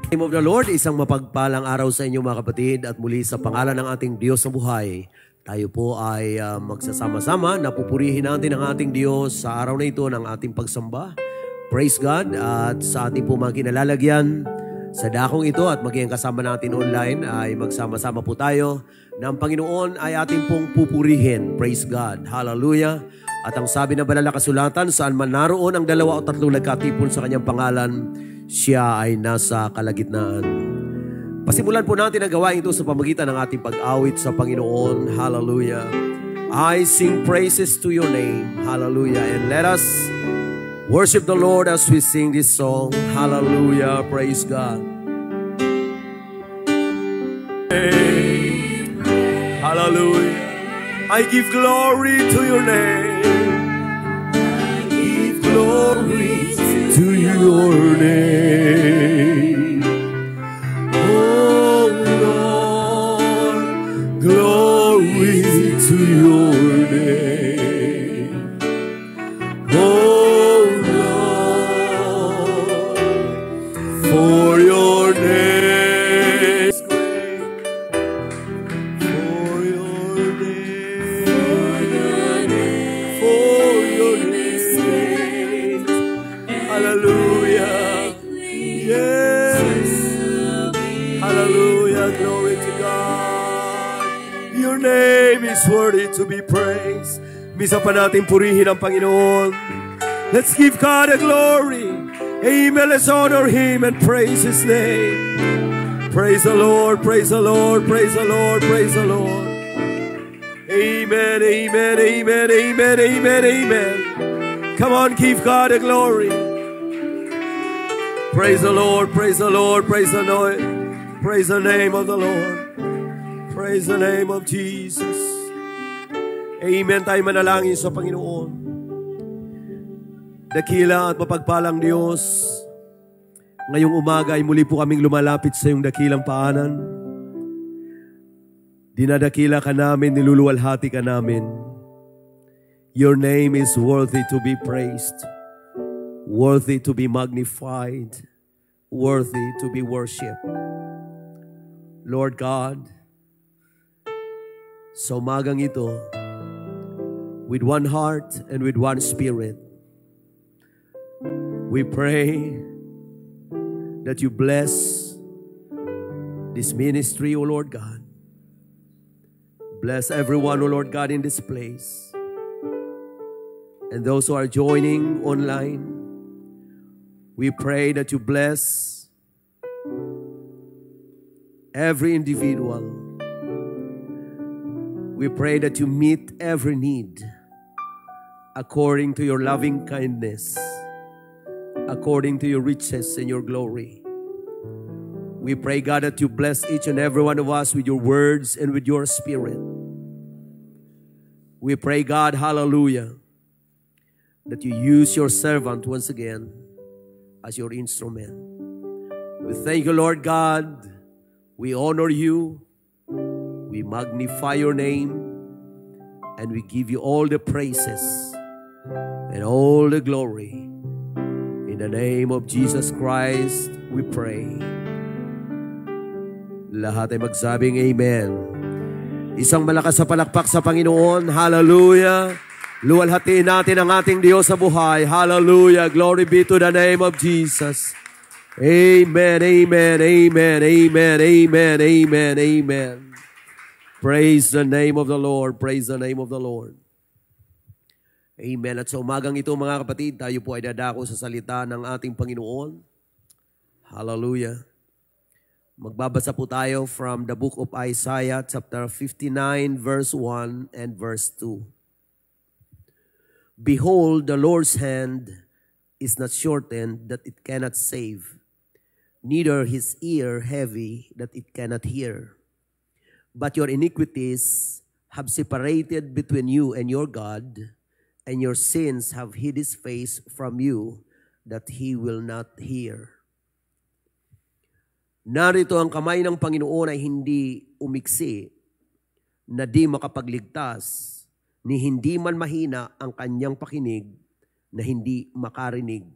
Name of the Lord, isang mapagpalang araw sa inyo mga kapatid at muli sa pangalan ng ating Diyos sa buhay, tayo po ay magsasama-sama na pupurihin natin ang ating Diyos sa araw na ito ng ating pagsamba. Praise God at sa ating po mga kinalalagyan sa dakong ito at maging kasama natin online ay magsama-sama po tayo na ang Panginoon ay ating pong pupurihin. Praise God. Hallelujah. At ang sabi ng banal na kasulatan, saan man naroon ang 2 o 3 nagkatipon sa kanyang pangalan, siya ay nasa kalagitnaan. Pasimulan po natin ang gawain ito sa pamagitan ng ating pag-awit sa Panginoon. Hallelujah. I sing praises to your name. Hallelujah. And let us worship the Lord as we sing this song. Hallelujah. Praise God. Hallelujah. I give glory to your name. I give glory to your name. Oh Lord, glory to your name. Oh Lord, for your name is great. For your name, for your name. Hallelujah. Yes. Hallelujah. Glory to God. Your name is worthy to be praised. Misa pa natin purihin ang Panginoon. Let's give God a glory. Amen. Let's honor Him and praise His name. Praise the Lord. Praise the Lord. Praise the Lord. Praise the Lord. Amen. Amen. Amen. Amen. Amen. Amen. Come on, give God a glory. Praise the Lord, praise the Lord, praise the Lord. Praise the name of the Lord. Praise the name of Jesus. Amen. Tayo manalangin sa Panginoon. Dakila at mapagpalang Diyos, ngayong umaga ay muli po kaming lumalapit sa iyong dakilang paanan. Dinadakila ka namin, niluluwalhati ka namin. Your name is worthy to be praised, worthy to be magnified, worthy to be worshipped. Lord God, sa umagang ito, with one heart and with one spirit, we pray that you bless this ministry, O Lord God. Bless everyone, O Lord God, in this place. And those who are joining online, we pray that you bless every individual. We pray that you meet every need according to your loving kindness, according to your riches and your glory. We pray, God, that you bless each and every one of us with your words and with your spirit. We pray, God, hallelujah, that you use your servant once again as your instrument. We thank you, Lord God. We honor you. We magnify your name. And we give you all the praises and all the glory. In the name of Jesus Christ, we pray. Lahat ay magsabing amen. Isang malakas na palakpak sa Panginoon. Hallelujah. Luwalhatiin natin ang ating Diyos sa buhay. Hallelujah. Glory be to the name of Jesus. Amen, amen, amen, amen, amen, amen, amen. Praise the name of the Lord. Praise the name of the Lord. Amen. At sa umagang ito mga kapatid, tayo po ay dadako sa salita ng ating Panginoon. Hallelujah. Magbabasa po tayo from the book of Isaiah, chapter 59, verse 1 and verse 2. Behold, the Lord's hand is not shortened that it cannot save, neither his ear heavy that it cannot hear. But your iniquities have separated between you and your God, and your sins have hid his face from you, that he will not hear. Narito ang kamay ng Panginoon ay hindi umiksi, na di makapagligtas, ni hindi man mahina ang kanyang pakinig, na hindi makarinig.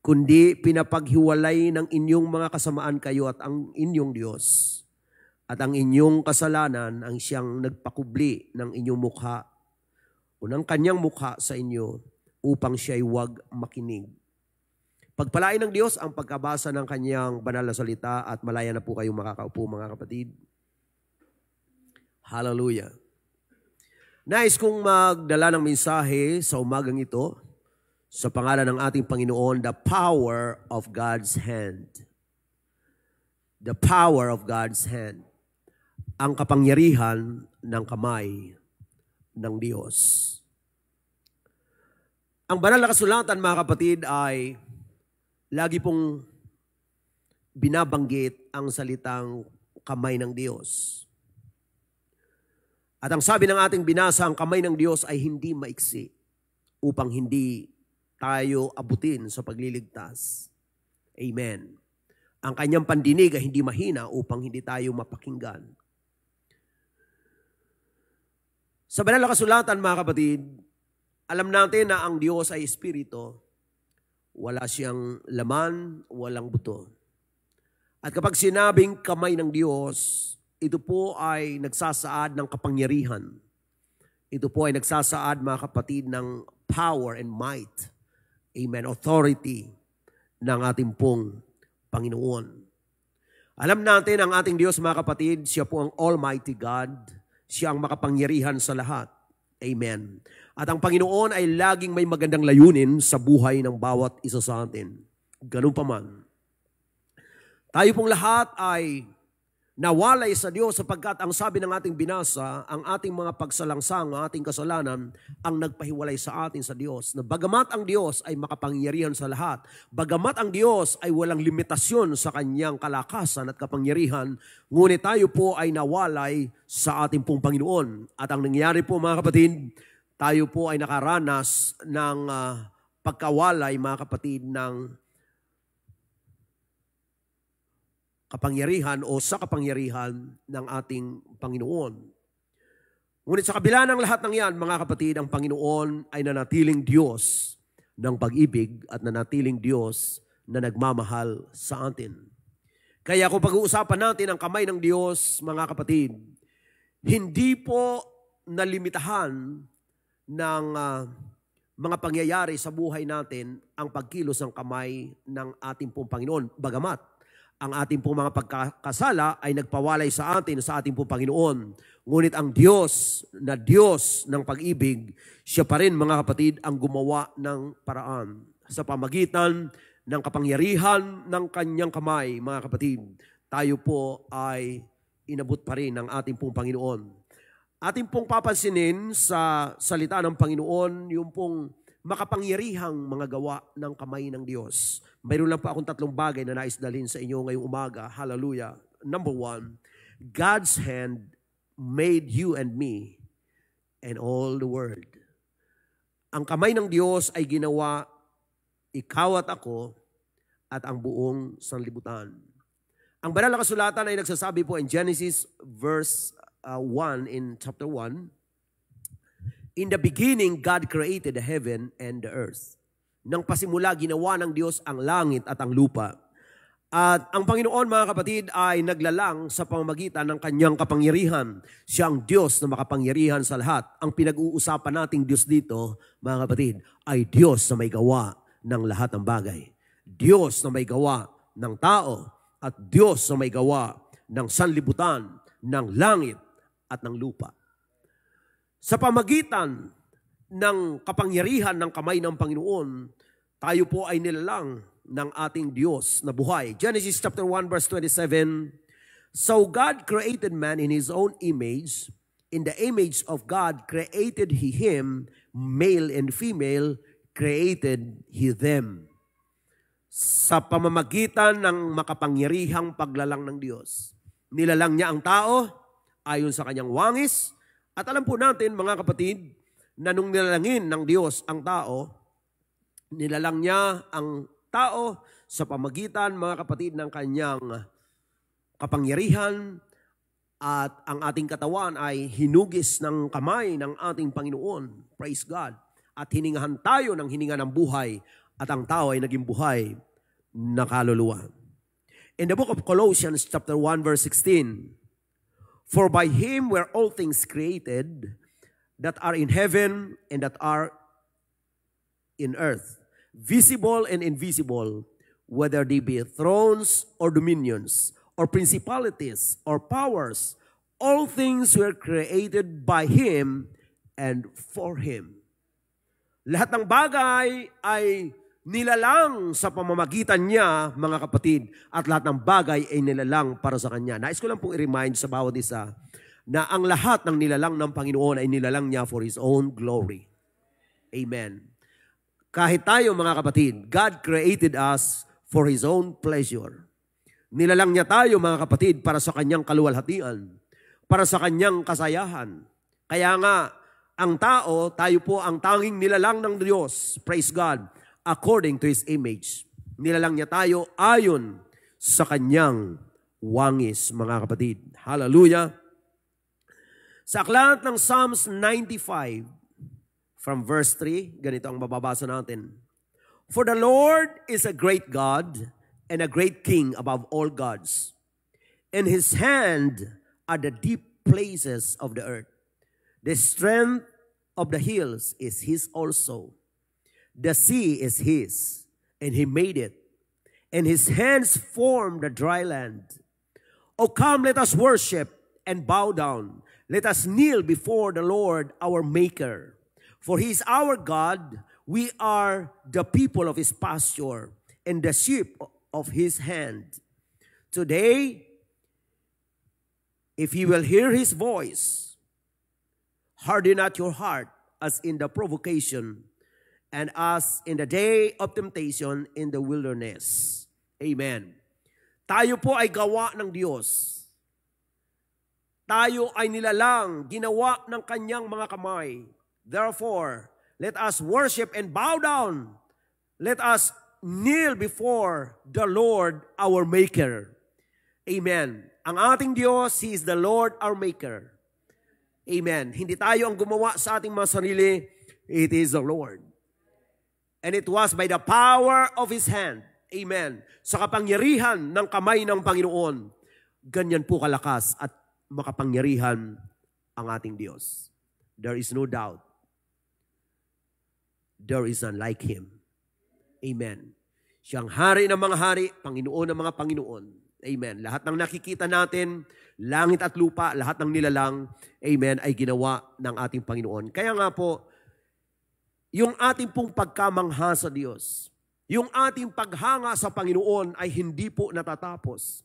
kundi pinapaghiwalay ng inyong mga kasamaan kayo at ang inyong Diyos. At ang inyong kasalanan ang siyang nagpakubli ng inyong mukha o ng kanyang mukha sa inyo upang siya'y huwag makinig. Pagpalain ng Diyos ang pagkabasa ng kanyang banal na salita at malaya na po kayong makakaupo mga kapatid. Hallelujah. Nais kong magdala ng mensahe sa umagang ito sa pangalan ng ating Panginoon, the power of God's hand. The power of God's hand. Ang kapangyarihan ng kamay ng Diyos. Ang banal na kasulatan, mga kapatid, ay lagi pong binabanggit ang salitang kamay ng Diyos. At ang sabi ng ating binasa, ang kamay ng Diyos ay hindi maiksi upang hindi tayo abutin sa pagliligtas. Amen. Ang kanyang pandinig ay hindi mahina upang hindi tayo mapakinggan. Sa banal na kasulatan, mga kapatid, alam natin na ang Diyos ay espiritu. Wala siyang laman, walang buto. At kapag sinabing kamay ng Diyos, ito po ay nagsasaad ng kapangyarihan. Ito po ay nagsasaad, mga kapatid, ng power and might. Amen. Authority ng ating pong Panginoon. Alam natin ang ating Diyos, mga kapatid, siya po ang Almighty God. Siya ang makapangyarihan sa lahat. Amen. At ang Panginoon ay laging may magandang layunin sa buhay ng bawat isa sa atin. Ganun pa man. Tayo pong lahat ay nawalay sa Diyos sapagkat ang sabi ng ating binasa, ang ating mga pagsalangsang, ang ating kasalanan, ang nagpahiwalay sa atin sa Diyos. Na bagamat ang Diyos ay makapangyarihan sa lahat, bagamat ang Diyos ay walang limitasyon sa kanyang kalakasan at kapangyarihan, ngunit tayo po ay nawalay sa ating pong Panginoon. At ang nangyari po, mga kapatid, tayo po ay nakaranas ng pagkawalay, mga kapatid, ng kapangyarihan o sa kapangyarihan ng ating Panginoon. Ngunit sa kabila ng lahat ng yan, mga kapatid, ang Panginoon ay nanatiling Diyos ng pag-ibig at nanatiling Diyos na nagmamahal sa atin. Kaya kung pag-uusapan natin ang kamay ng Diyos, mga kapatid, hindi po nalimitahan ng mga pangyayari sa buhay natin ang pagkilos ng kamay ng ating pong Panginoon. Bagamat ang ating pong mga pagkakasala ay nagpawalay sa atin, sa ating pong Panginoon. Ngunit ang Diyos na Diyos ng pag-ibig, siya pa rin, mga kapatid, ang gumawa ng paraan. Sa pamagitan ng kapangyarihan ng kanyang kamay, mga kapatid, tayo po ay inabot pa rin ng ating pong Panginoon. Ating pong papansinin sa salita ng Panginoon, yung pong makapangyarihang mga gawa ng kamay ng Diyos. Mayroon lang po akong 3 bagay na nais dalhin sa inyo ngayong umaga. Hallelujah. Number 1, God's hand made you and me and all the world. Ang kamay ng Diyos ay ginawa ikaw at ako at ang buong sanlibutan. Ang banal na kasulatan ay nagsasabi po in Genesis verse 1 in chapter 1, in the beginning, God created the heaven and the earth. Nang pasimula, ginawa ng Diyos ang langit at ang lupa. At ang Panginoon, mga kapatid, ay naglalang sa pamamagitan ng kanyang kapangyarihan. Siya ang Diyos na makapangyarihan sa lahat. Ang pinag-uusapan nating Diyos dito, mga kapatid, ay Diyos na may gawa ng lahat ng bagay. Diyos na may gawa ng tao at Diyos na may gawa ng sanlibutan, ng langit at ng lupa. Sa pamagitan ng kapangyarihan ng kamay ng Panginoon, tayo po ay nilalang ng ating Diyos na buhay. Genesis chapter 1 verse 27, so God created man in His own image. In the image of God created He him, male and female created He them. Sa pamamagitan ng makapangyarihang paglalang ng Diyos, nilalang niya ang tao ayon sa kanyang wangis. At alam po natin, mga kapatid, na nung nilalangin ng Diyos ang tao, nilalang niya ang tao sa pamagitan, mga kapatid, ng kanyang kapangyarihan at ang ating katawan ay hinugis ng kamay ng ating Panginoon. Praise God. At hiningahan tayo ng hininga ng buhay at ang tao ay naging buhay na kaluluwa. In the book of Colossians chapter 1 verse 16, for by Him were all things created that are in heaven and that are in earth, visible and invisible, whether they be thrones or dominions, or principalities or powers, all things were created by Him and for Him. Lahat ng bagay ay nilalang sa pamamagitan niya, mga kapatid, at lahat ng bagay ay nilalang para sa Kanya. Nais ko lang pong i-remind sa bawat isa na ang lahat ng nilalang ng Panginoon ay nilalang niya for His own glory. Amen. Kahit tayo, mga kapatid, God created us for His own pleasure. Nilalang niya tayo, mga kapatid, para sa Kanyang kaluwalhatian, para sa Kanyang kasayahan. Kaya nga, ang tao, tayo po ang tanging nilalang ng Diyos, praise God, according to His image. Nilalang niya tayo ayon sa Kanyang wangis, mga kapatid. Hallelujah! Sa aklat ng Psalms 95, from verse 3, ganito ang mababasa natin. For the Lord is a great God and a great King above all gods. In His hand are the deep places of the earth. The strength of the hills is His also. The sea is His, and He made it, and His hands formed the dry land. O come, let us worship and bow down. Let us kneel before the Lord our Maker. For He is our God, we are the people of His pasture, and the sheep of His hand. Today, if you will hear His voice, harden not your heart as in the provocation, and as in the day of temptation in the wilderness. Amen. Tayo po ay gawa ng Diyos. Tayo ay nilalang, ginawa ng Kanyang mga kamay. Therefore, let us worship and bow down. Let us kneel before the Lord our Maker. Amen. Ang ating Diyos, He is the Lord our Maker. Amen. Hindi tayo ang gumawa sa ating mga sarili. It is the Lord. And it was by the power of His hand. Amen. Sa kapangyarihan ng kamay ng Panginoon, ganyan po kalakas at makapangyarihan ang ating Diyos. There is no doubt. There is none like Him. Amen. Siyang hari ng mga hari, Panginoon ng mga Panginoon. Amen. Lahat ng nakikita natin, langit at lupa, lahat ng nilalang, amen, ay ginawa ng ating Panginoon. Kaya nga po, yung ating pong pagkamangha sa Diyos, yung ating paghanga sa Panginoon ay hindi po natatapos.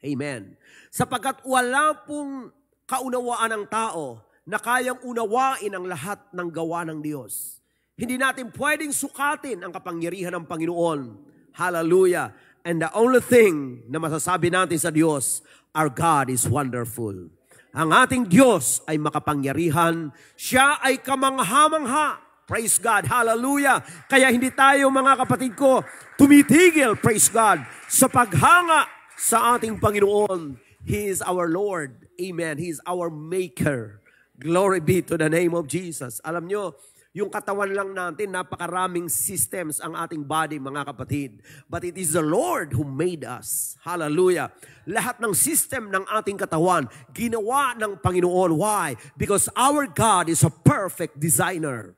Amen. Sapagkat wala pong kaunawaan ng tao na kayang unawain ang lahat ng gawa ng Diyos. Hindi natin pwedeng sukatin ang kapangyarihan ng Panginoon. Hallelujah. And the only thing na masasabi natin sa Diyos, our God is wonderful. Ang ating Diyos ay makapangyarihan. Siya ay kamangha-mangha. Praise God. Hallelujah. Kaya hindi tayo, mga kapatid ko, tumitigil, praise God, sa paghanga sa ating Panginoon. He is our Lord. Amen. He is our Maker. Glory be to the name of Jesus. Alam nyo, yung katawan lang natin, napakaraming systems ang ating body, mga kapatid. But it is the Lord who made us. Hallelujah. Lahat ng system ng ating katawan, ginawa ng Panginoon. Why? Because our God is a perfect designer.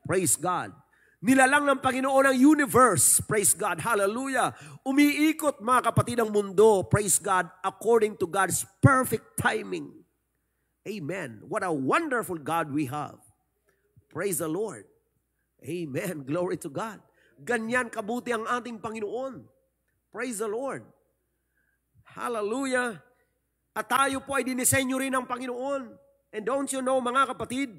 Praise God. Nilalang ng Panginoon ang universe. Praise God. Hallelujah. Umiikot, mga kapatid, ang mundo. Praise God. According to God's perfect timing. Amen. What a wonderful God we have. Praise the Lord. Amen. Glory to God. Ganyan kabuti ang ating Panginoon. Praise the Lord. Hallelujah. At tayo po ay dinisenyo rin ng Panginoon. And don't you know, mga kapatid,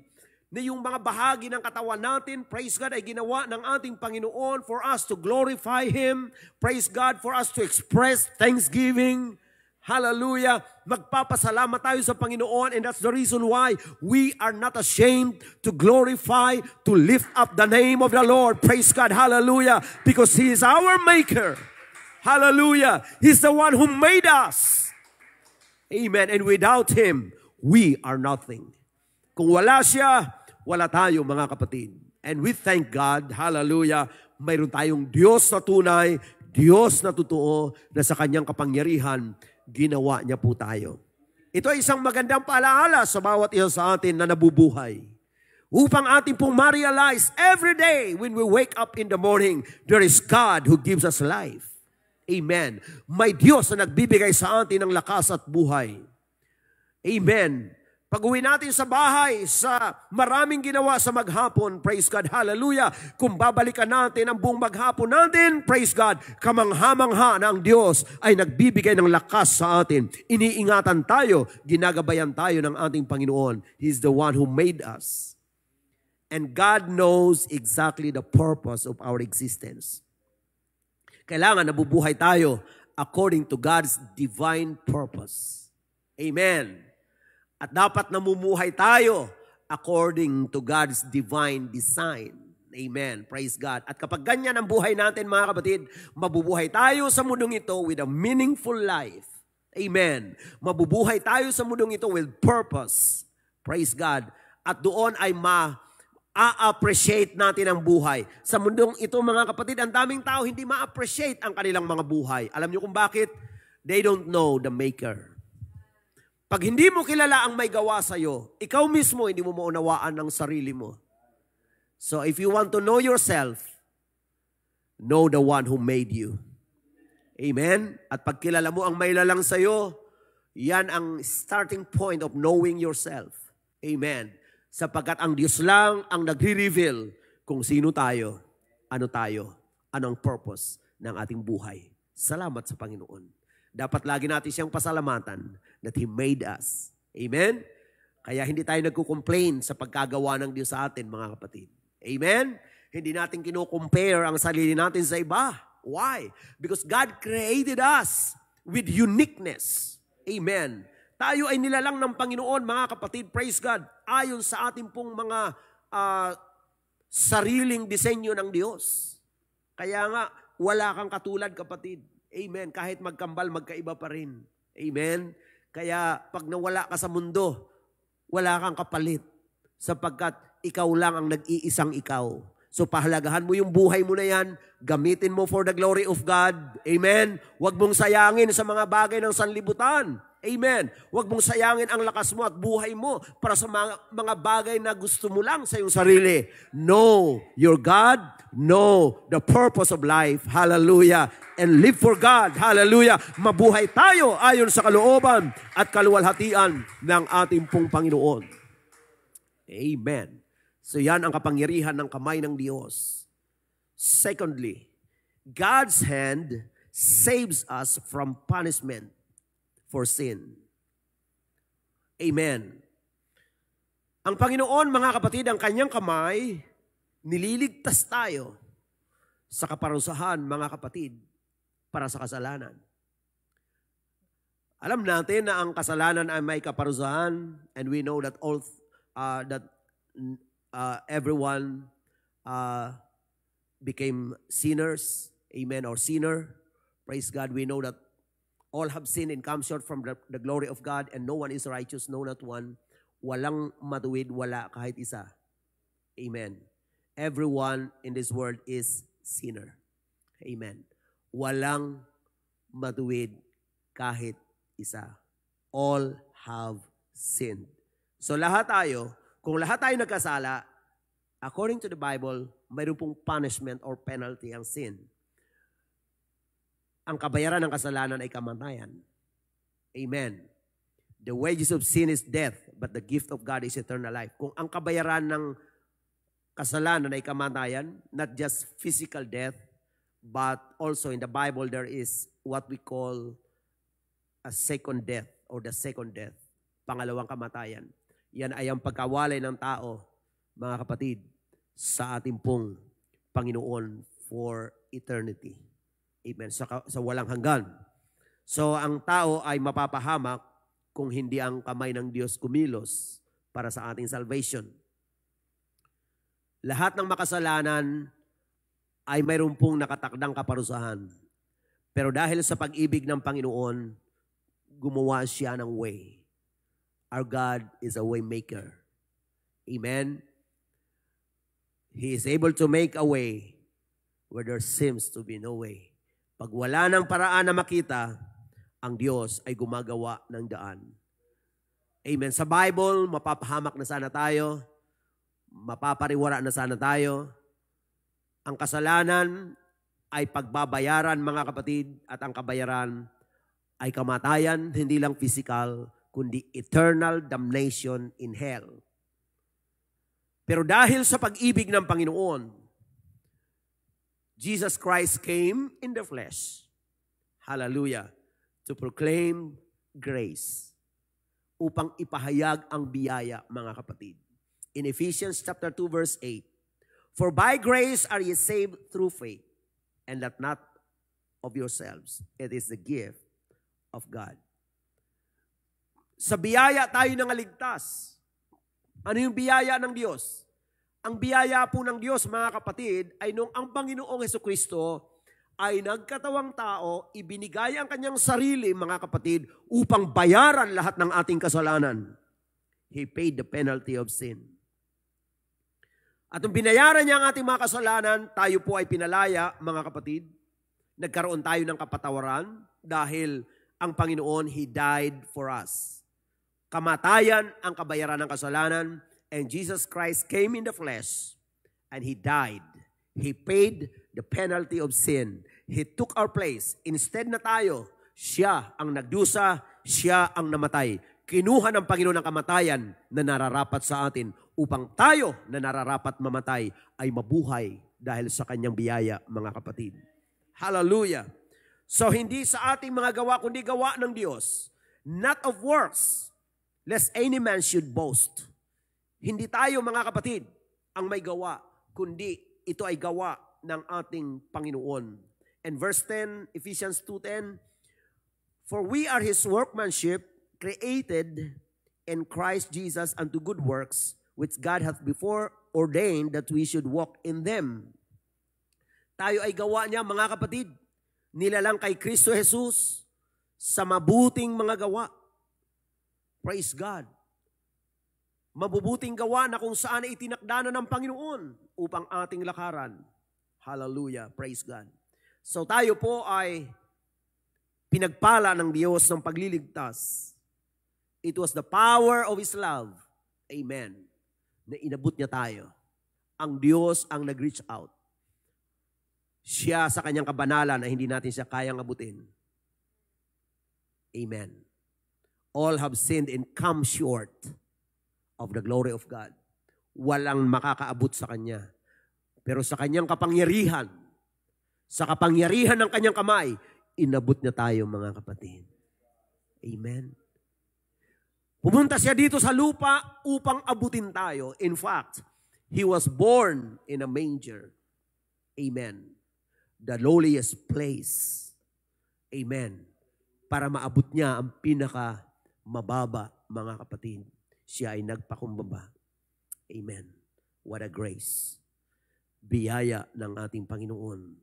na yung mga bahagi ng katawan natin, praise God, ay ginawa ng ating Panginoon for us to glorify Him. Praise God, for us to express thanksgiving. Hallelujah. Magpapasalamat tayo sa Panginoon, and that's the reason why we are not ashamed to glorify, to lift up the name of the Lord. Praise God. Hallelujah. Because He is our Maker. Hallelujah. He's the one who made us. Amen. And without Him, we are nothing. Kung wala siya, wala tayo, mga kapatid. And we thank God, hallelujah, mayroon tayong Diyos na tunay, Diyos na totoo, na sa kanyang kapangyarihan, ginawa niya po tayo. Ito ay isang magandang paalaala sa bawat isa sa atin na nabubuhay. Upang ating pong ma-realize every day when we wake up in the morning, there is God who gives us life. Amen. May Diyos na nagbibigay sa atin ng lakas at buhay. Amen. Pag-uwi natin sa bahay, sa maraming ginawa sa maghapon, praise God, hallelujah. Kung babalikan natin ang buong maghapon natin, praise God, kamangha-mangha na ang Diyos ay nagbibigay ng lakas sa atin. Iniingatan tayo, ginagabayan tayo ng ating Panginoon. He's the one who made us. And God knows exactly the purpose of our existence. Kailangan nabubuhay tayo according to God's divine purpose. Amen. At dapat namumuhay tayo according to God's divine design. Amen. Praise God. At kapag ganyan ang buhay natin, mga kapatid, mabubuhay tayo sa mundong ito with a meaningful life. Amen. Mabubuhay tayo sa mundong ito with purpose. Praise God. At doon ay ma-appreciate natin ang buhay. Sa mundong ito, mga kapatid, ang daming tao hindi ma-appreciate ang kanilang mga buhay. Alam niyo kung bakit? They don't know the Maker. Pag hindi mo kilala ang may gawa sa iyo, ikaw mismo hindi mo maunawaan ang sarili mo. So if you want to know yourself, know the one who made you. Amen? At pag kilala mo ang may lalang sa iyo, yan ang starting point of knowing yourself. Amen? Sapagkat ang Diyos lang ang nagre-reveal kung sino tayo, ano ang purpose ng ating buhay. Salamat sa Panginoon. Dapat lagi natin siyang pasalamatan that He made us. Amen? Kaya hindi tayo nagko-complain sa pagkagawa ng Diyos sa atin, mga kapatid. Amen? Hindi natin kino-compare ang sarili natin sa iba. Why? Because God created us with uniqueness. Amen. Tayo ay nilalang ng Panginoon, mga kapatid, praise God, ayon sa ating pong mga sariling disenyo ng Diyos. Kaya nga, wala kang katulad, kapatid. Amen. Kahit magkambal, magkaiba pa rin. Amen. Kaya pag nawala ka sa mundo, wala kang kapalit. Sapagkat ikaw lang ang nag-iisang ikaw. So pahalagahan mo yung buhay mo na yan. Gamitin mo for the glory of God. Amen. Huwag mong sayangin sa mga bagay ng sanlibutan. Amen. Huwag mong sayangin ang lakas mo at buhay mo para sa mga bagay na gusto mo lang sa iyong sarili. Know your God. Know the purpose of life. Hallelujah. And live for God. Hallelujah. Mabuhay tayo ayon sa kalooban at kaluwalhatian ng ating pong Panginoon. Amen. So yan ang kapangyarihan ng kamay ng Diyos. Secondly, God's hand saves us from punishment for sin. Amen. Ang Panginoon, mga kapatid, ang kanyang kamay, nililigtas tayo sa kaparusahan, mga kapatid, para sa kasalanan. Alam natin na ang kasalanan ay may kaparusahan, and we know that everyone became sinners, amen, or sinner. Praise God, we know that all have sinned and come short from the glory of God, and no one is righteous, no not one. Walang matuwid, wala kahit isa. Amen. Everyone in this world is sinner. Amen. Walang matuwid kahit isa. All have sinned. So lahat tayo, kung lahat tayo nagkasala, according to the Bible, mayroon pong punishment or penalty ang sin. Ang kabayaran ng kasalanan ay kamatayan. Amen. The wages of sin is death, but the gift of God is eternal life. Kung ang kabayaran ng kasalanan ay kamatayan, not just physical death, but also in the Bible there is what we call a second death or the second death, pangalawang kamatayan. Yan ay ang pagkawalay ng tao, mga kapatid, sa ating pong Panginoon for eternity. Amen. Sa walang hanggan. So, ang tao ay mapapahamak kung hindi ang kamay ng Diyos kumilos para sa ating salvation. Lahat ng makasalanan ay mayroon pong nakatakdang kaparusahan. Pero dahil sa pag-ibig ng Panginoon, gumawa siya ng way. Our God is a way maker. Amen. He is able to make a way where there seems to be no way. Pag wala ng paraan na makita, ang Diyos ay gumagawa ng daan. Amen. Sa Bible, mapapahamak na sana tayo, mapapariwara na sana tayo. Ang kasalanan ay pagbabayaran, mga kapatid, at ang kabayaran ay kamatayan, hindi lang physical, kundi eternal damnation in hell. Pero dahil sa pag-ibig ng Panginoon, Jesus Christ came in the flesh. Hallelujah. To proclaim grace. Upang ipahayag ang biyaya, mga kapatid. In Ephesians chapter 2 verse 8, for by grace are ye saved through faith, and that not of yourselves. It is the gift of God. Sa biyaya tayo nangaligtas. Ano yung biyaya ng Diyos? Ang biyaya po ng Diyos, mga kapatid, ay nung ang Panginoong Hesukristo ay nagkatawang tao, ibinigay ang kanyang sarili, mga kapatid, upang bayaran lahat ng ating kasalanan. He paid the penalty of sin. At nung binayaran niya ang ating mga kasalanan, tayo po ay pinalaya, mga kapatid. Nagkaroon tayo ng kapatawaran dahil ang Panginoon, He died for us. Kamatayan ang kabayaran ng kasalanan, and Jesus Christ came in the flesh, and He died. He paid the penalty of sin. He took our place. Instead na tayo, siya ang nagdusa, siya ang namatay. Kinuha ng Panginoon ang kamatayan na nararapat sa atin upang tayo na nararapat mamatay ay mabuhay dahil sa kanyang biyaya, mga kapatid. Hallelujah! So hindi sa ating mga gawa, kundi gawa ng Diyos. Not of works, lest any man should boast. Hindi tayo, mga kapatid, ang may gawa, kundi ito ay gawa ng ating Panginoon. And verse 10, Ephesians 2:10, for we are His workmanship, created in Christ Jesus unto good works, which God hath before ordained that we should walk in them. Tayo ay gawa niya, mga kapatid, nilalang kay Kristo Jesus sa mabuting mga gawa. Praise God. Mabubuting gawa na kung saan ay itinakda na ng Panginoon upang ating lakaran. Hallelujah. Praise God. So tayo po ay pinagpala ng Diyos ng pagliligtas. It was the power of His love. Amen. Na inabot niya tayo. Ang Diyos ang nag-reach out. Siya sa kanyang kabanalan na hindi natin siya kayang abutin. Amen. All have sinned and come short of the glory of God. Walang makakaabot sa Kanya. Pero sa Kanyang kapangyarihan, sa kapangyarihan ng Kanyang kamay, inabot niya tayo, mga kapatid. Amen. Pumunta siya dito sa lupa upang abutin tayo. In fact, He was born in a manger. Amen. The lowliest place. Amen. Para maabot niya ang pinaka mababa, mga kapatid. Siya ay nagpakumbaba. Amen. What a grace. Biyaya ng ating Panginoon.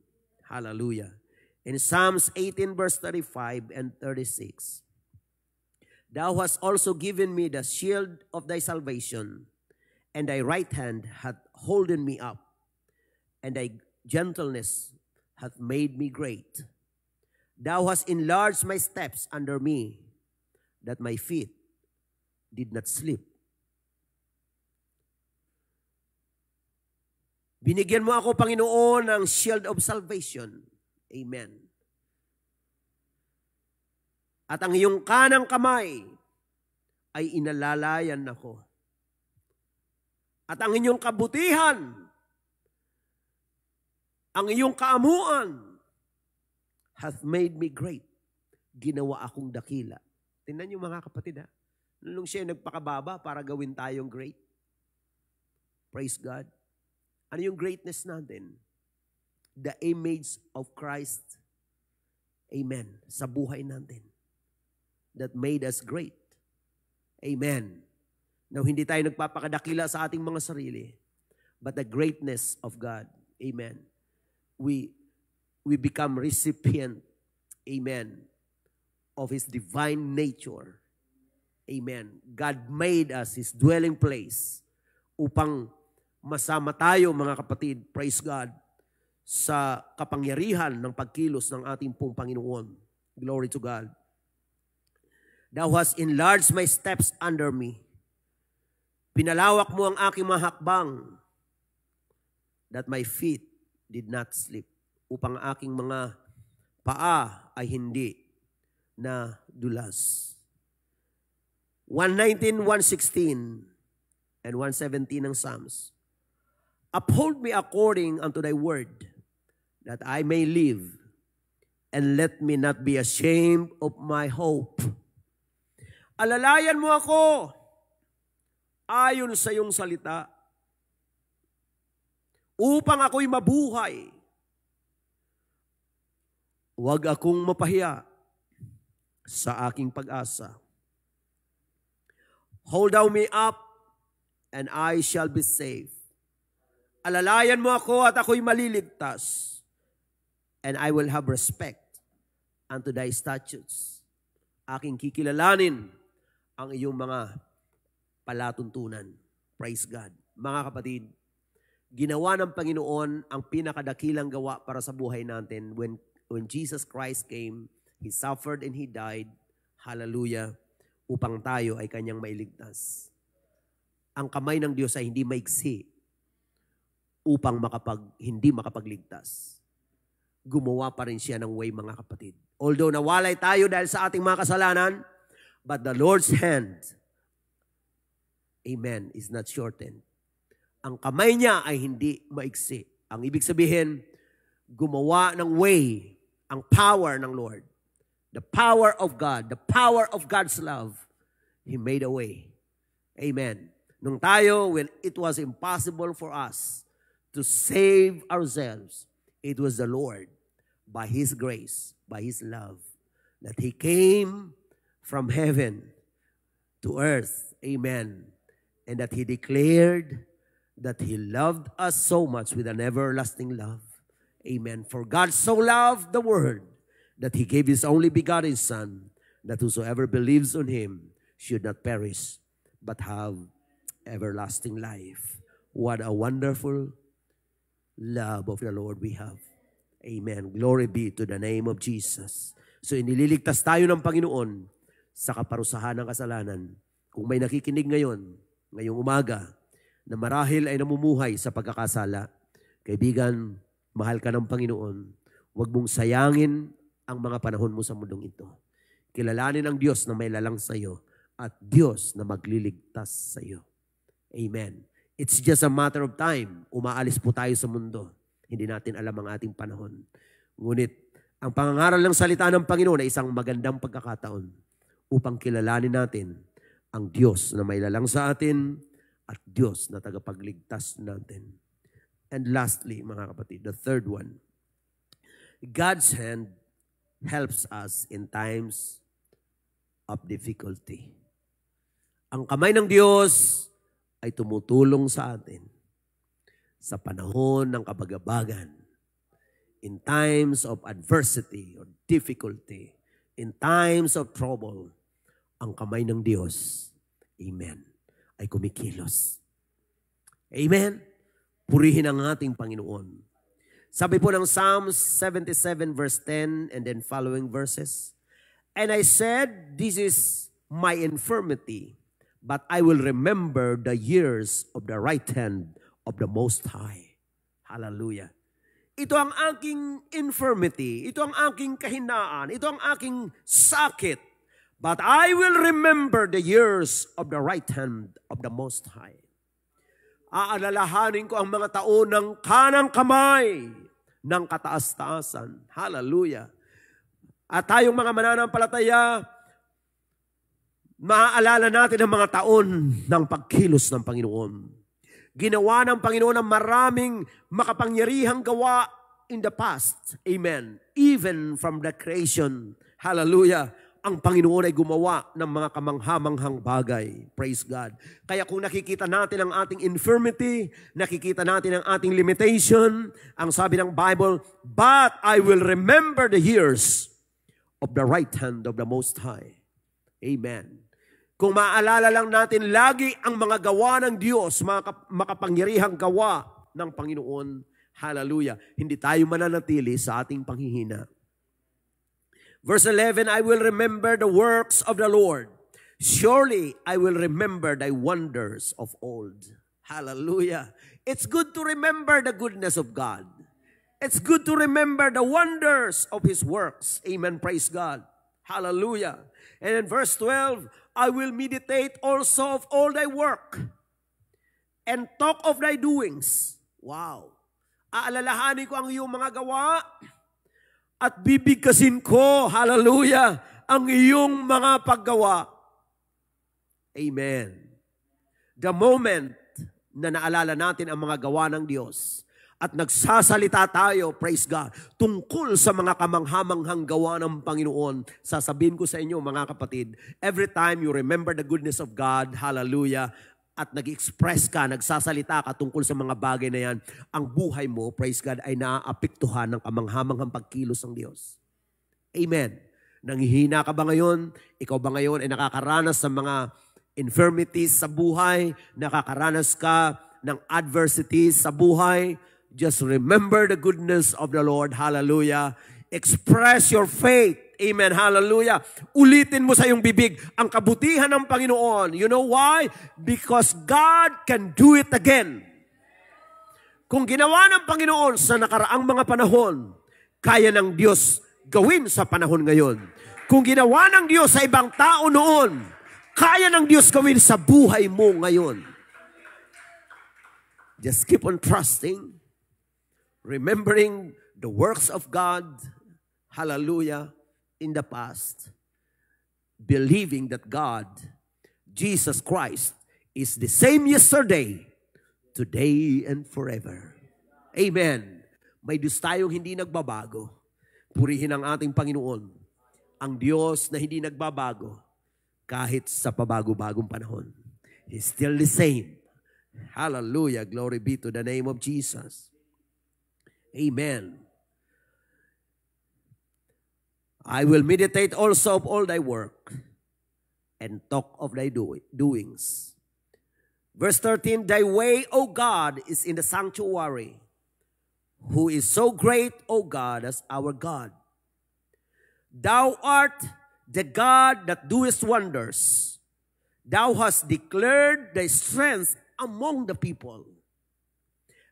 Hallelujah. In Psalms 18 verse 35 and 36, thou hast also given me the shield of thy salvation, and thy right hand hath holden me up, and thy gentleness hath made me great. Thou hast enlarged my steps under me, that my feet did not slip. Binigyan mo ako, Panginoon, ng shield of salvation. Amen. At ang iyong kanang kamay ay inalalayan ako. At ang inyong kabutihan, ang iyong kaamuan, hath made me great. Ginawa akong dakila. Tingnan niyo, mga kapatid, ha? Nung siya nagpakababa para gawin tayong great. Praise God. Ano yung greatness natin? The image of Christ. Amen. Sa buhay natin. That made us great. Amen. Now, hindi tayo nagpapakadakila sa ating mga sarili, but the greatness of God. Amen. We become recipient, amen, of His divine nature. Amen. God made us His dwelling place upang masama tayo mga kapatid, praise God, sa kapangyarihan ng pagkilos ng ating pong Panginoon. Glory to God. Thou hast enlarged my steps under me. Pinalawak mo ang aking mga hakbang, that my feet did not slip, upang aking mga paa ay hindi na dulas. 119, 116, and 117 ng Psalms. Uphold me according unto thy word, that I may live, and let me not be ashamed of my hope. Alalayan mo ako ayon sa iyong salita, upang ako'y mabuhay. Huwag akong mapahiya sa aking pag-asa. Hold thou me up, and I shall be safe. Alalayan mo ako at ako'y maliligtas, and I will have respect unto thy statutes. Aking kikilalanin ang iyong mga palatuntunan. Praise God. Mga kapatid, ginawa ng Panginoon ang pinakadakilang gawa para sa buhay natin. When Jesus Christ came, He suffered and He died. Hallelujah. Upang tayo ay Kanyang mailigtas. Ang kamay ng Diyos ay hindi maigsi upang hindi makapagligtas. Gumawa pa rin siya ng way, mga kapatid. Although nawalay tayo dahil sa ating mga kasalanan, but the Lord's hand, amen, is not shortened. Ang kamay niya ay hindi maigsi. Ang ibig sabihin, gumawa ng way, ang power ng Lord. The power of God, the power of God's love, He made a way. Amen. Nung tayo, when it was impossible for us to save ourselves, it was the Lord, by His grace, by His love, that He came from heaven to earth. Amen. And that He declared that He loved us so much with an everlasting love. Amen. For God so loved the world that He gave His only begotten Son, that whosoever believes on Him should not perish, but have everlasting life. What a wonderful love of the Lord we have. Amen. Glory be to the name of Jesus. So inililigtas tayo ng Panginoon sa kaparusahan ng kasalanan. Kung may nakikinig ngayong umaga, na marahil ay namumuhay sa pagkakasala, kaibigan, mahal ka ng Panginoon, huwag mong sayangin ang mga panahon mo sa mundong ito. Kilalanin ang Diyos na may lalang sa iyo at Diyos na magliligtas sa iyo. Amen. It's just a matter of time. Umaalis po tayo sa mundo. Hindi natin alam ang ating panahon. Ngunit, ang pangangaral ng salita ng Panginoon ay isang magandang pagkakataon upang kilalanin natin ang Diyos na may lalang sa atin at Diyos na tagapagligtas natin. And lastly, mga kapatid, the third one, God's hand helps us in times of difficulty. Ang kamay ng Diyos ay tumutulong sa atin sa panahon ng kabagabagan, in times of adversity or difficulty, in times of trouble. Ang kamay ng Diyos, amen, ay kumikilos. Amen? Purihin ang ating Panginoon. Sabi po ng Psalms 77 verse 10 and then following verses, and I said, this is my infirmity, but I will remember the years of the right hand of the Most High. Hallelujah. Ito ang aking infirmity, ito ang aking kahinaan, ito ang aking sakit, but I will remember the years of the right hand of the Most High. Aalalahanin ko ang mga taon ng kanang kamay ng kataas-taasan. Hallelujah. At tayong mga mananampalataya, maaalala natin ang mga taon ng pagkilos ng Panginoon. Ginawa ng Panginoon ang maraming makapangyarihang gawa in the past. Amen. Even from the creation. Hallelujah. Ang Panginoon ay gumawa ng mga kamanghamanghang bagay. Praise God. Kaya kung nakikita natin ang ating infirmity, nakikita natin ang ating limitation, ang sabi ng Bible, but I will remember the years of the right hand of the Most High. Amen. Kung maaalala lang natin lagi ang mga gawa ng Diyos, mga makapangyarihang gawa ng Panginoon, hallelujah, hindi tayo mananatili sa ating panghihina. Verse 11, I will remember the works of the Lord. Surely I will remember thy wonders of old. Hallelujah. It's good to remember the goodness of God. It's good to remember the wonders of His works. Amen. Praise God. Hallelujah. And in verse 12, I will meditate also of all thy work and talk of thy doings. Wow. Aalalahanin ko ang iyong mga gawa at bibigkasin ko, hallelujah, ang iyong mga paggawa. Amen. The moment na naalala natin ang mga gawa ng Diyos at nagsasalita tayo, praise God, tungkol sa mga kamanghamanghang gawa ng Panginoon, sasabihin ko sa inyo mga kapatid, every time you remember the goodness of God, hallelujah, at nag-express ka, nagsasalita ka tungkol sa mga bagay na yan, ang buhay mo, praise God, ay naaapektuhan ng kamanghamanghang pagkilos ng Diyos. Amen. Nanghihina ka ba ngayon? Ikaw ba ngayon ay nakakaranas sa mga infirmities sa buhay? Nakakaranas ka ng adversities sa buhay? Just remember the goodness of the Lord. Hallelujah. Express your faith. Amen. Hallelujah. Ulitin mo sa iyong bibig ang kabutihan ng Panginoon. You know why? Because God can do it again. Kung ginawa ng Panginoon sa nakaraang mga panahon, kaya ng Diyos gawin sa panahon ngayon. Kung ginawa ng Diyos sa ibang tao noon, kaya ng Diyos gawin sa buhay mo ngayon. Just keep on trusting, remembering the works of God, hallelujah, in the past, believing that God, Jesus Christ, is the same yesterday, today, and forever. Amen. May Diyos tayong hindi nagbabago. Purihin ang ating Panginoon, ang Diyos na hindi nagbabago kahit sa pabago-bagong panahon. He's still the same. Hallelujah. Glory be to the name of Jesus. Amen. I will meditate also of all thy work and talk of thy doings. Verse 13, thy way, O God, is in the sanctuary. Who is so great, O God, as our God? Thou art the God that doest wonders. Thou hast declared thy strength among the people.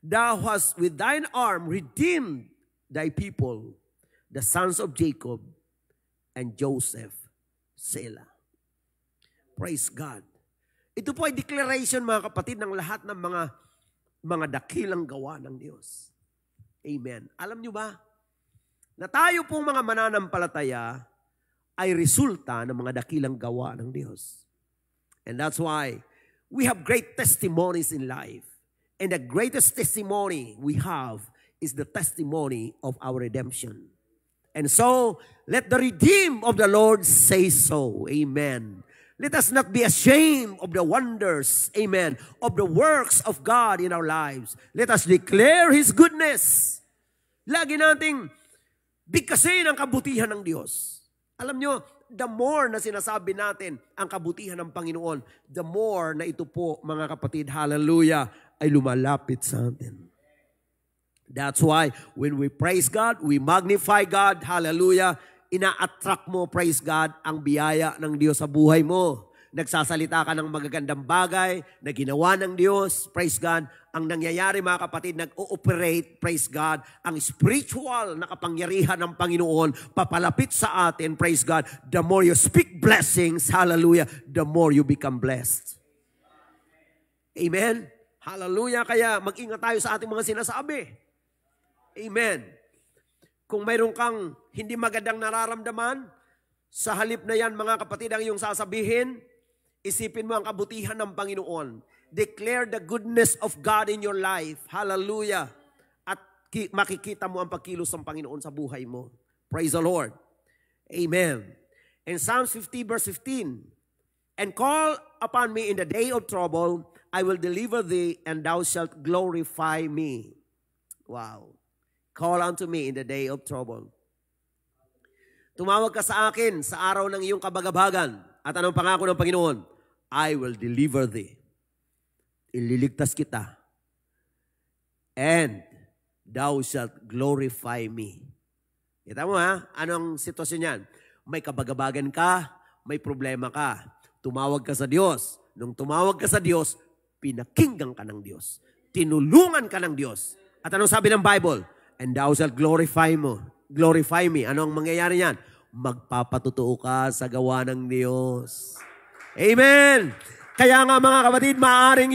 Thou hast with thine arm redeemed thy people, the sons of Jacob and Joseph, Selah. Praise God. Ito po ay declaration, mga kapatid, ng lahat ng mga dakilang gawa ng Diyos. Amen. Alam nyo ba, na tayo pong mga mananampalataya ay resulta ng mga dakilang gawa ng Diyos. And that's why we have great testimonies in life. And the greatest testimony we have is the testimony of our redemption. And so, let the redeemed of the Lord say so. Amen. Let us not be ashamed of the wonders, amen, of the works of God in our lives. Let us declare His goodness. Lagi nating bigkasin ang kabutihan ng Diyos. Alam nyo, the more na sinasabi natin ang kabutihan ng Panginoon, the more na ito po, mga kapatid, hallelujah, ay lumalapit sa atin. That's why when we praise God, we magnify God, hallelujah, ina-attract mo, praise God, ang biyaya ng Diyos sa buhay mo. Nagsasalita ka ng magagandang bagay na ginawa ng Diyos, praise God. Ang nangyayari, mga kapatid, nag-ooperate, praise God, ang spiritual na kapangyarihan ng Panginoon papalapit sa atin, praise God. The more you speak blessings, hallelujah, the more you become blessed. Amen? Hallelujah. Kaya mag-ingat tayo sa ating mga sinasabi. Amen. Kung mayroon kang hindi magandang nararamdaman, sa halip na yan, mga kapatid, ang iyong sasabihin, isipin mo ang kabutihan ng Panginoon. Declare the goodness of God in your life. Hallelujah. At makikita mo ang pagkilos ng Panginoon sa buhay mo. Praise the Lord. Amen. In Psalms 50 verse 15, and call upon me in the day of trouble, I will deliver thee, and thou shalt glorify me. Wow. Call unto me in the day of trouble. Tumawag ka sa akin sa araw ng iyong kabagabagan. At anong pangako ng Panginoon? I will deliver thee. Ililigtas kita. And thou shalt glorify me. Kita mo ha? Anong sitwasyon yan? May kabagabagan ka, may problema ka. Tumawag ka sa Diyos. Nung tumawag ka sa Diyos, pinakinggan ka ng Diyos. Tinulungan ka ng Diyos. At anong sabi ng Bible? And thou shalt glorify me. Anong mangyayari yan? Magpapatutuo ka sa gawa ng Diyos. Amen! Kaya nga mga kapatid, maaring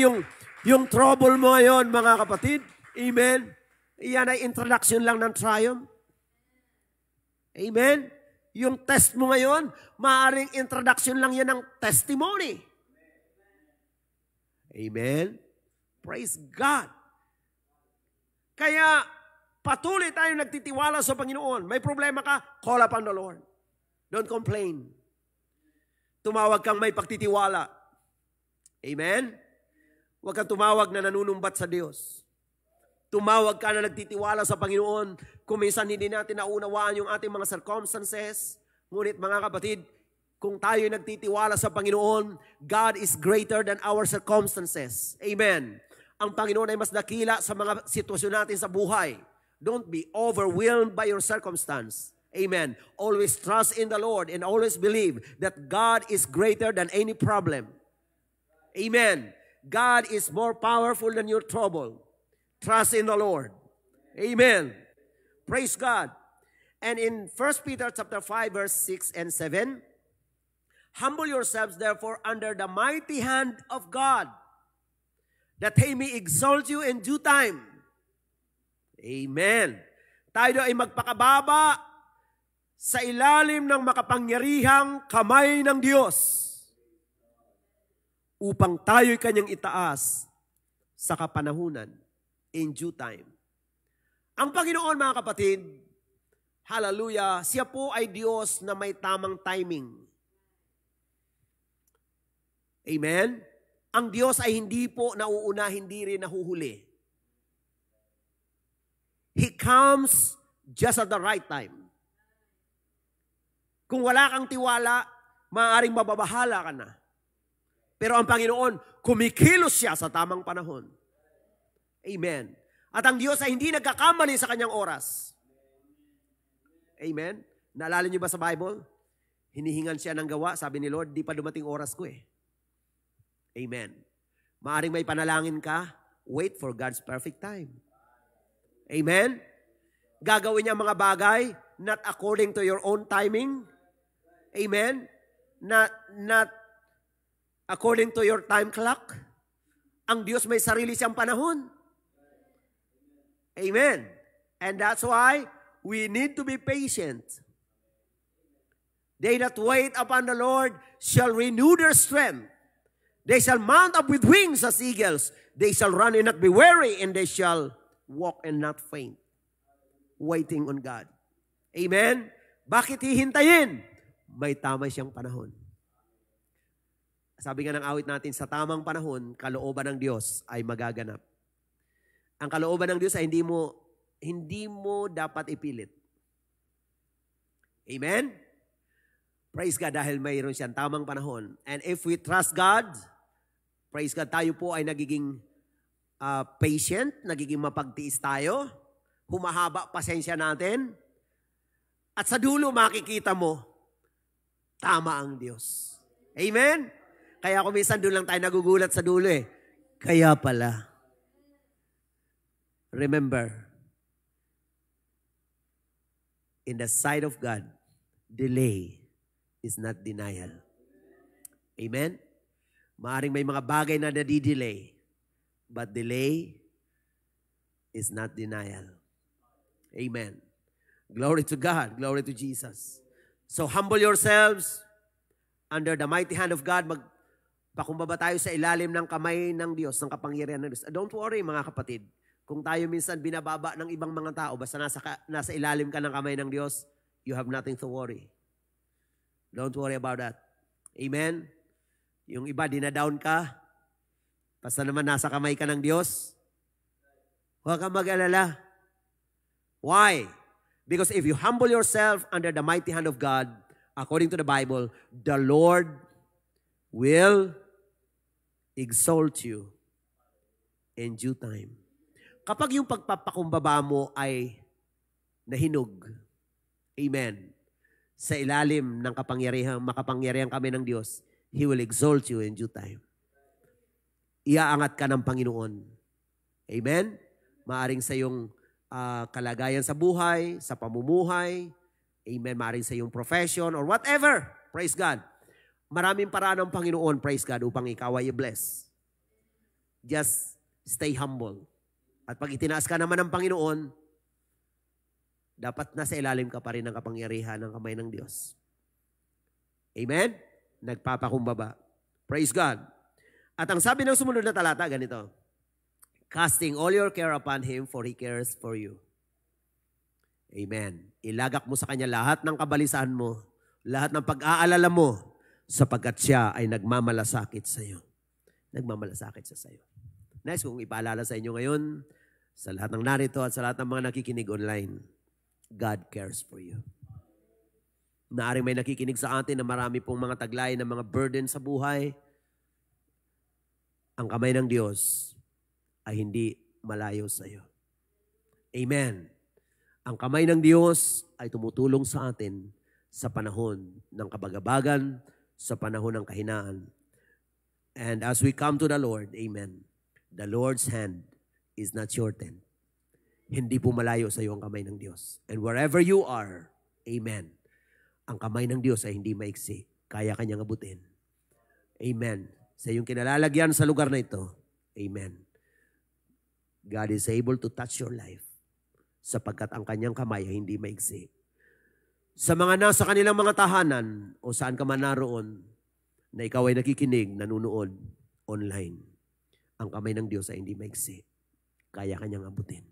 yung trouble mo ngayon, mga kapatid, amen? Iyan ay introduction lang ng triumph. Amen? Yung test mo ngayon, maaring introduction lang yan ng testimony. Amen? Praise God. Kaya, patuloy tayong nagtitiwala sa Panginoon. May problema ka, call upon the Lord. Don't complain. Tumawag kang may pagtitiwala. Amen? Huwag kang tumawag na nanunumbat sa Diyos. Tumawag ka na nagtitiwala sa Panginoon. Kung minsan hindi natin naunawaan yung ating mga circumstances. Ngunit mga kapatid, kung tayo nagtitiwala sa Panginoon, God is greater than our circumstances. Amen. Ang Panginoon ay mas dakila sa mga sitwasyon natin sa buhay. Don't be overwhelmed by your circumstance. Amen. Always trust in the Lord and always believe that God is greater than any problem. Amen. God is more powerful than your trouble. Trust in the Lord. Amen. Praise God. And in 1 Peter chapter 5 verse 6 and 7, humble yourselves therefore under the mighty hand of God, that He may exalt you in due time. Amen. Tayo ay magpakababa sa ilalim ng makapangyarihang kamay ng Diyos upang tayo'y kanyang itaas sa kapanahunan in due time. Ang Panginoon, mga kapatid, hallelujah, siya po ay Diyos na may tamang timing. Amen? Ang Diyos ay hindi po nauuna, hindi rin nahuhuli. He comes just at the right time. Kung wala kang tiwala, maaaring mababahala ka na. Pero ang Panginoon, kumikilos siya sa tamang panahon. Amen. At ang Diyos ay hindi nagkakamali sa kanyang oras. Amen. Naalala niyo ba sa Bible? Hinihingan siya ng gawa, sabi ni Lord, di pa dumating oras ko eh. Amen. Maaring may panalangin ka, wait for God's perfect time. Amen? Gagawin niya mga bagay, not according to your own timing. Amen? Not according to your time clock. Ang Diyos may sarili siyang panahon. Amen? And that's why we need to be patient. They that wait upon the Lord shall renew their strength. They shall mount up with wings as eagles. They shall run and not be weary, and they shall walk and not faint. Waiting on God. Amen? Bakit hihintayin? May tama siyang panahon. Sabi nga ng awit natin, sa tamang panahon, kalooban ng Diyos ay magaganap. Ang kalooban ng Diyos ay hindi mo dapat ipilit. Amen? Praise God dahil mayroon siyang tamang panahon. And if we trust God, praise God, tayo po ay nagiging patient, nagiging mapagtiis tayo, humahaba pasensya natin, at sa dulo makikita mo, tama ang Diyos. Amen? Kaya kung minsan doon lang tayo nagugulat sa dulo eh. Kaya pala. Remember, in the sight of God, delay is not denial. Amen? Maaring may mga bagay na nadidelay, but delay is not denial. Amen. Glory to God. Glory to Jesus. So humble yourselves under the mighty hand of God. Magpakumbaba tayo sa ilalim ng kamay ng Diyos, ng kapangyarihan ng Diyos. Don't worry mga kapatid. Kung tayo minsan binababa ng ibang mga tao, basta nasa ilalim ka ng kamay ng Diyos, you have nothing to worry. Don't worry about that. Amen? Yung iba, dinadown ka, basta naman nasa kamay ka ng Diyos, huwag kang mag-alala. Why? Because if you humble yourself under the mighty hand of God, according to the Bible, the Lord will exalt you in due time. Kapag yung pagpapakumbaba mo ay nahinog, amen, sa ilalim ng makapangyarihan kami ng Diyos, He will exalt you in due time. Iaangat ka ng Panginoon. Amen? Maaring sa iyong kalagayan sa buhay, sa pamumuhay, amen, maaring sa iyong profession or whatever, praise God. Maraming paraan ng Panginoon, praise God, upang ikaw ay i-bless. Just stay humble. At pag itinaas ka naman ng Panginoon, dapat nasa ilalim ka pa rin ng kapangyarihan ng kamay ng Diyos. Amen? Nagpapakumbaba. Praise God. At ang sabi ng sumunod na talata, ganito, casting all your care upon Him, for He cares for you. Amen. Ilagak mo sa Kanya lahat ng kabalisahan mo, lahat ng pag-aalala mo, sapagkat Siya ay nagmamalasakit sa iyo. Nagmamalasakit sa iyo. Next, kung ipaalala sa inyo ngayon, sa lahat ng narito at sa lahat ng mga nakikinig online, God cares for you. Naaring may nakikinig sa atin na marami pong mga taglay ng mga burden sa buhay. Ang kamay ng Diyos ay hindi malayo sa iyo. Amen. Ang kamay ng Diyos ay tumutulong sa atin sa panahon ng kabagabagan, sa panahon ng kahinaan. And as we come to the Lord, amen, the Lord's hand is not shortened. Hindi po malayo sa iyo ang kamay ng Diyos. And wherever you are, amen, ang kamay ng Diyos ay hindi maiksi. Kaya kanyang abutin. Amen. Sa iyong kinalalagyan sa lugar na ito, amen, God is able to touch your life sapagkat ang kanyang kamay ay hindi maiksi. Sa mga nasa kanilang mga tahanan o saan ka man naroon na ikaw ay nakikinig, nanunood online, ang kamay ng Diyos ay hindi maiksi. Kaya kanyang abutin.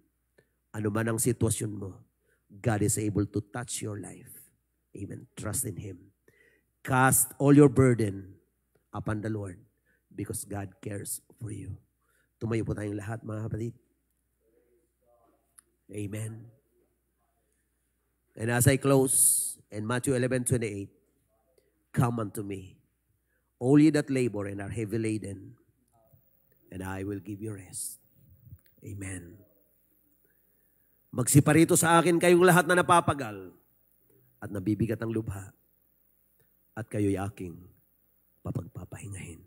Ano man ang sitwasyon mo, God is able to touch your life. Amen. Trust in Him. Cast all your burden upon the Lord because God cares for you. Tumayo po tayong lahat, mga kapatid. Amen. And as I close, in Matthew 11:28, come unto me, all ye that labor and are heavy laden, and I will give you rest. Amen. Magsiparito sa akin kayong lahat na napapagal at nabibigat ang lubha, at kayo'y aking papagpapahingahin.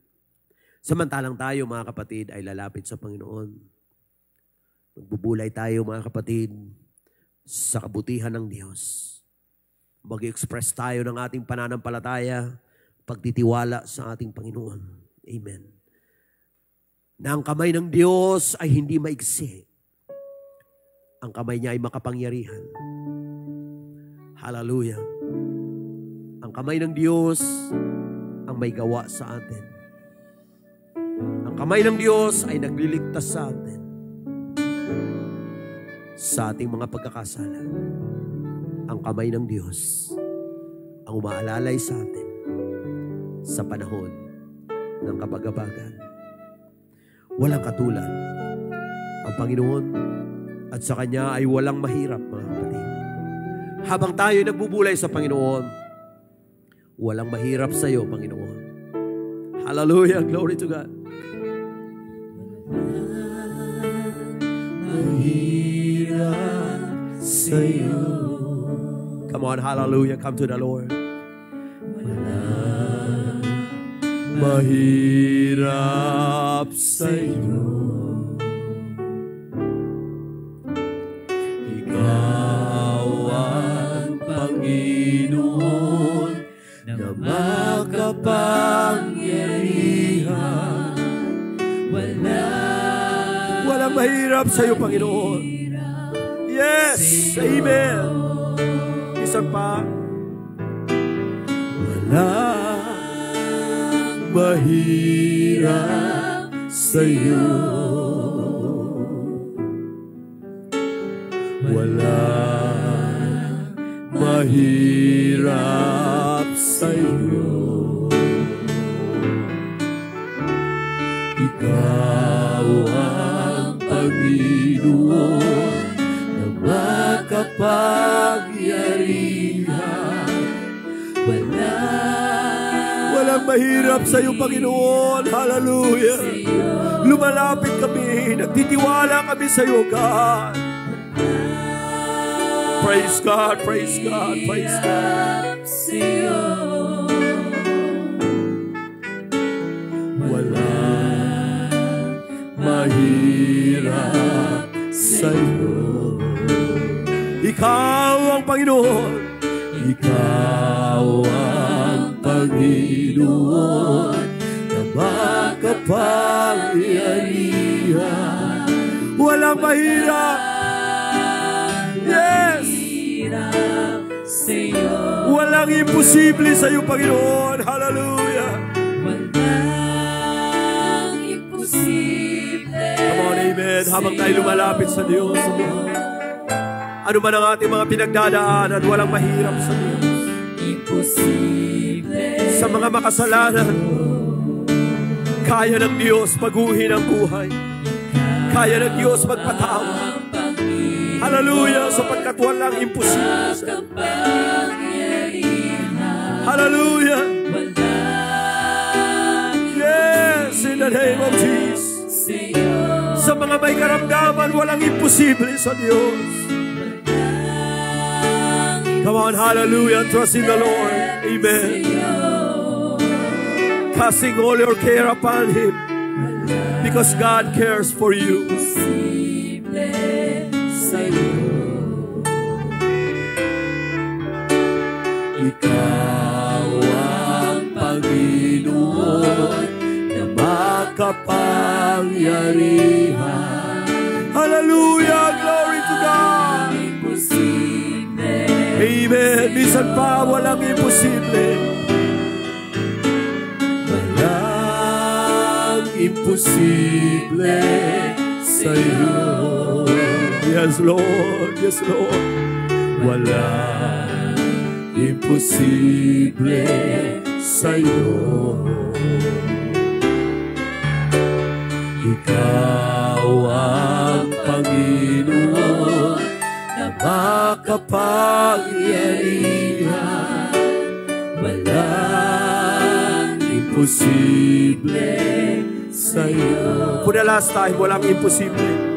Samantalang tayo, mga kapatid, ay lalapit sa Panginoon. Magbubulay tayo, mga kapatid, sa kabutihan ng Diyos. Mag-express tayo ng ating pananampalataya, pagtitiwala sa ating Panginoon. Amen. Na ang kamay ng Diyos ay hindi maiksi. Ang kamay niya ay makapangyarihan. Hallelujah. Ang kamay ng Diyos ang may gawa sa atin. Ang kamay ng Diyos ay nagliligtas sa atin sa ating mga pagkakasala. Ang kamay ng Diyos ang umaalalay sa atin sa panahon ng kabagabagan. Walang katulad ang Panginoon at sa Kanya ay walang mahirap, mga kapatid. Habang tayo nagbubulay sa Panginoon, walang mahirap sa iyo, Panginoon. Hallelujah, glory to God. Mahirap sa iyo. Come on, hallelujah, come to the Lord. Walang mahirap sa iyo. Ikaw ang Panginoon na makapangyarihan. Walang mahirap sa iyo, Panginoon. Yes, amen. Isang pa. Walang mahirap sa iyo. Walang mahirap sa iyo. Ikaw ang Panginoon na makapangyarihan. Walang Walang mahirap sa iyo, Panginoon. Hallelujah. Lumalapit kami. Nagtitiwala kami sa iyo, God. Praise God, praise God, praise God. Walang mahirap sa iyo. Ikaw ang Panginoon. Ikaw ang Panginoon na makapangyarihan. Walang mahirap. Yes. Walang imposible sa iyo, Panginoon. Hallelujah. Walang imposible. Come on, amen. Habang tayo lumalapit sa Diyos, ano man ang ating mga pinagdadaanan, walang mahirap sa Diyos. Imposible. Sa mga makasalanan, kaya ng Diyos paguhin ang buhay. Kaya ng Diyos magpatawad. Hallelujah, sapagkat walang imposible. Hallelujah. Yes, in the name of Jesus. Sa mga may karamdaman, walang imposible sa Diyos. Come on, hallelujah, trust in the Lord. Amen. Casting all your care upon Him, because God cares for you. Ikaw ang Panginoon na makapangyarihan. Hallelujah, glory to God. Amen. Minsan pa walang imposible. Walang imposible sa iyo. Yes, Lord. Yes, Lord. Walang imposible sa iyo. Ikaw ang Panginoon na makapangyarihan. Walang imposible sa iyo. For the last time, walang imposible.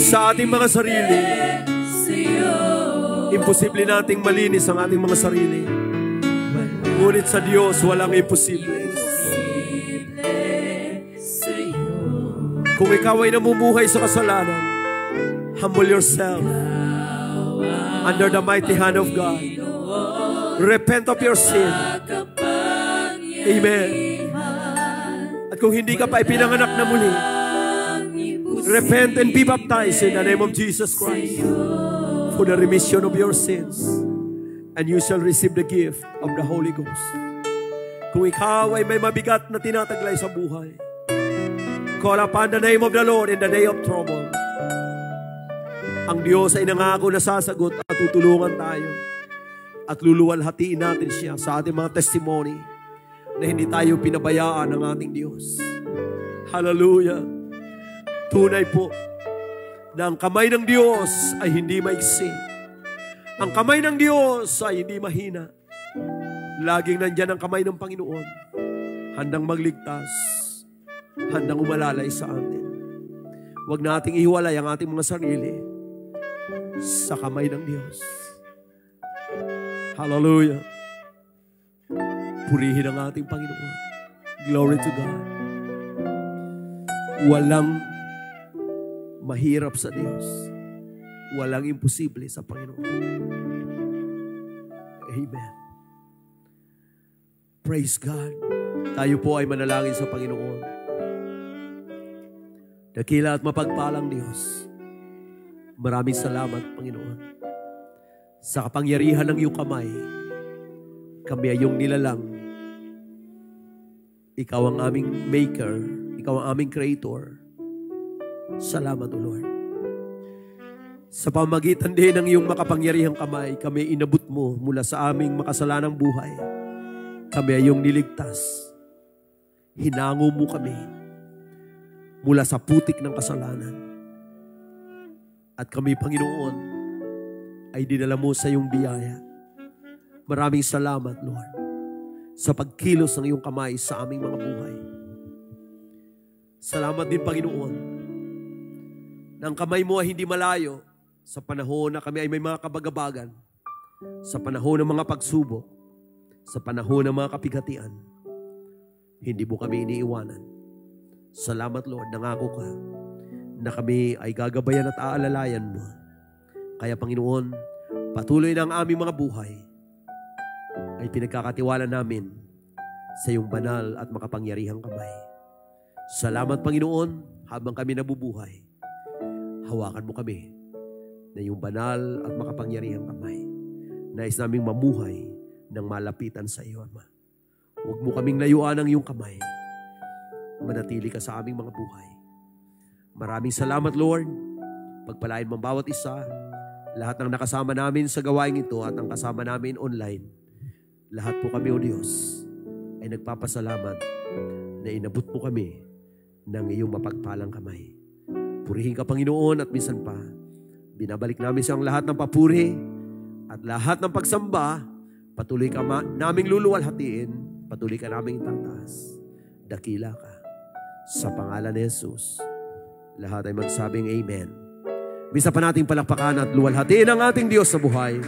Sa ating mga sarili, imposible nating malinis ang ating mga sarili. Ngunit sa Diyos, walang imposible. Kung ikaw ay namumuhay sa kasalanan, humble yourself under the mighty hand of God. Repent of your sin. Amen. At kung hindi ka pa ipinanganak na muli, repent and be baptized in the name of Jesus Christ for the remission of your sins, and you shall receive the gift of the Holy Ghost. Kung ikaw ay may mabigat na tinataglay sa buhay, call upon the name of the Lord in the day of trouble. Ang Diyos ay nangako na sasagot at tutulungan tayo at luluwalhatiin natin siya sa ating mga testimony na hindi tayo pinabayaan ng ating Diyos. Hallelujah. Tunay po na ang kamay ng Diyos ay hindi maiksi. Ang kamay ng Diyos ay hindi mahina. Laging nandyan ang kamay ng Panginoon, handang magligtas, handang umalalay sa atin. Huwag nating ihiwalay ang ating mga sarili sa kamay ng Diyos. Hallelujah. Purihin ang ating Panginoon. Glory to God. Walang mahirap sa Diyos. Walang imposible sa Panginoon. Amen. Praise God. Tayo po ay manalangin sa Panginoon. Dakila at mapagpalang Diyos, maraming salamat, Panginoon. Sa kapangyarihan ng iyong kamay, kami ay iyong nilalang. Ikaw ang aming maker. Ikaw ang aming creator. Salamat, O Lord. Sa pamagitan din ng iyong makapangyarihang kamay, kami inabot mo mula sa aming makasalanang buhay. Kami ay iyong niligtas. Hinango mo kami mula sa putik ng kasalanan. At kami, Panginoon, ay dinala mo sa iyong biyaya. Maraming salamat, Lord, sa pagkilos ng iyong kamay sa aming mga buhay. Salamat din, Panginoon, na ang kamay mo ay hindi malayo sa panahon na kami ay may mga kabagabagan, sa panahon ng mga pagsubok, sa panahon ng mga kapighatian. Hindi mo kami iniiwanan. Salamat, Lord, nangako ka na kami ay gagabayan at aalalayan mo. Kaya, Panginoon, patuloy na ang aming mga buhay ay pinagkakatiwala namin sa iyong banal at makapangyarihang kamay. Salamat, Panginoon, habang kami nabubuhay. Hawakan mo kami na iyong banal at makapangyarihang kamay. Nais naming mamuhay ng malapitan sa iyo, Ama. Huwag mo kaming layuan ng iyong kamay. Manatili ka sa aming mga buhay. Maraming salamat, Lord. Pagpalain mo bawat isa, lahat ng nakasama namin sa gawain ito at ang kasama namin online. Lahat po kami, O Diyos, ay nagpapasalamat na inabot mo kami ng iyong mapagpalang kamay. Purihin ka, Panginoon, at minsan pa, binabalik namin sa ang lahat ng papuri at lahat ng pagsamba. Patuloy ka naming luluwalhatiin, patuloy ka naming tataas. Dakila ka. Sa pangalan ni Jesus, lahat ay magsabing Amen. Misa pa nating palakpakan at luwalhatiin ang ating Diyos sa buhay.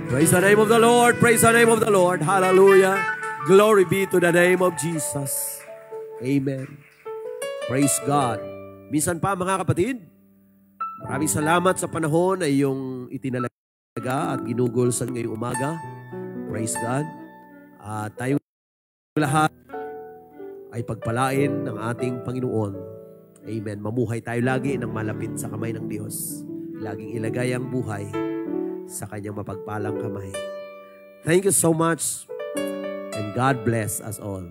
Praise the name of the Lord. Praise the name of the Lord. Hallelujah. Glory be to the name of Jesus. Amen. Praise God. Minsan pa, mga kapatid, maraming salamat sa panahon na iyong itinalaga at ginugol sa ngayong umaga. Praise God. At tayong lahat ay pagpalain ng ating Panginoon. Amen. Mamuhay tayo lagi ng malapit sa kamay ng Diyos. Laging ilagay ang buhay sa kanyang mapagpalang kamay. Thank you so much, and God bless us all.